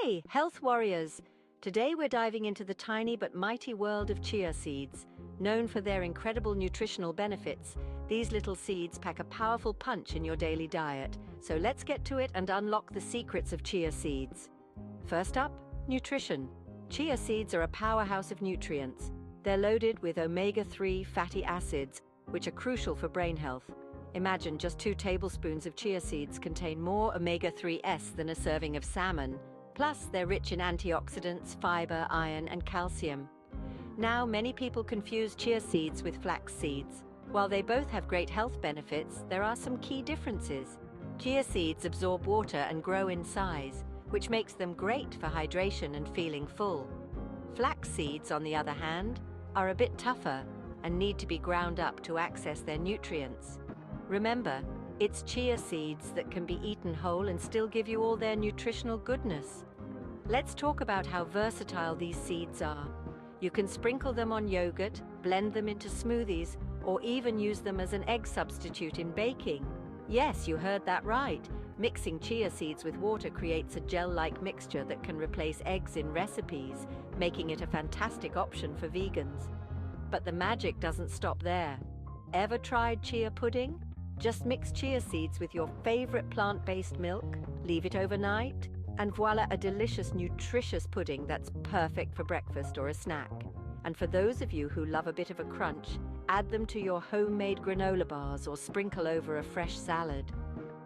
Hey, health warriors! Today we're diving into the tiny but mighty world of chia seeds. Known for their incredible nutritional benefits, these little seeds pack a powerful punch in your daily diet. So let's get to it and unlock the secrets of chia seeds. First up, nutrition. Chia seeds are a powerhouse of nutrients. They're loaded with omega-3 fatty acids, which are crucial for brain health. Imagine just 2 tablespoons of chia seeds contain more omega-3s than a serving of salmon. Plus, they're rich in antioxidants, fiber, iron, and calcium. Now, many people confuse chia seeds with flax seeds. While they both have great health benefits, there are some key differences. Chia seeds absorb water and grow in size, which makes them great for hydration and feeling full. Flax seeds, on the other hand, are a bit tougher and need to be ground up to access their nutrients. Remember, it's chia seeds that can be eaten whole and still give you all their nutritional goodness. Let's talk about how versatile these seeds are. You can sprinkle them on yogurt, blend them into smoothies, or even use them as an egg substitute in baking. Yes, you heard that right. Mixing chia seeds with water creates a gel-like mixture that can replace eggs in recipes, making it a fantastic option for vegans. But the magic doesn't stop there. Ever tried chia pudding? Just mix chia seeds with your favorite plant-based milk, leave it overnight, and voila, a delicious, nutritious pudding that's perfect for breakfast or a snack. And for those of you who love a bit of a crunch, add them to your homemade granola bars or sprinkle over a fresh salad.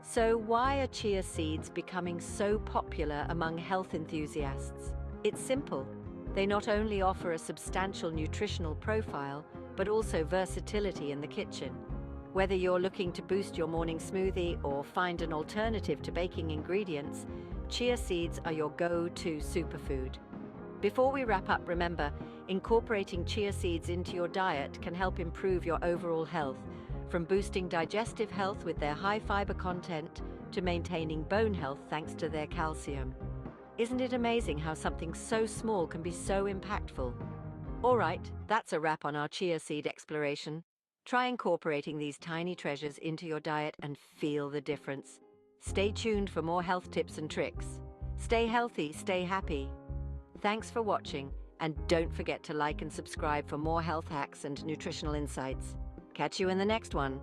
So why are chia seeds becoming so popular among health enthusiasts? It's simple. They not only offer a substantial nutritional profile, but also versatility in the kitchen. Whether you're looking to boost your morning smoothie or find an alternative to baking ingredients, chia seeds are your go-to superfood. Before we wrap up, remember, incorporating chia seeds into your diet can help improve your overall health, from boosting digestive health with their high fiber content to maintaining bone health thanks to their calcium. Isn't it amazing how something so small can be so impactful? All right, that's a wrap on our chia seed exploration. Try incorporating these tiny treasures into your diet and feel the difference. Stay tuned for more health tips and tricks. Stay healthy, stay happy. Thanks for watching, and don't forget to like and subscribe for more health hacks and nutritional insights. Catch you in the next one.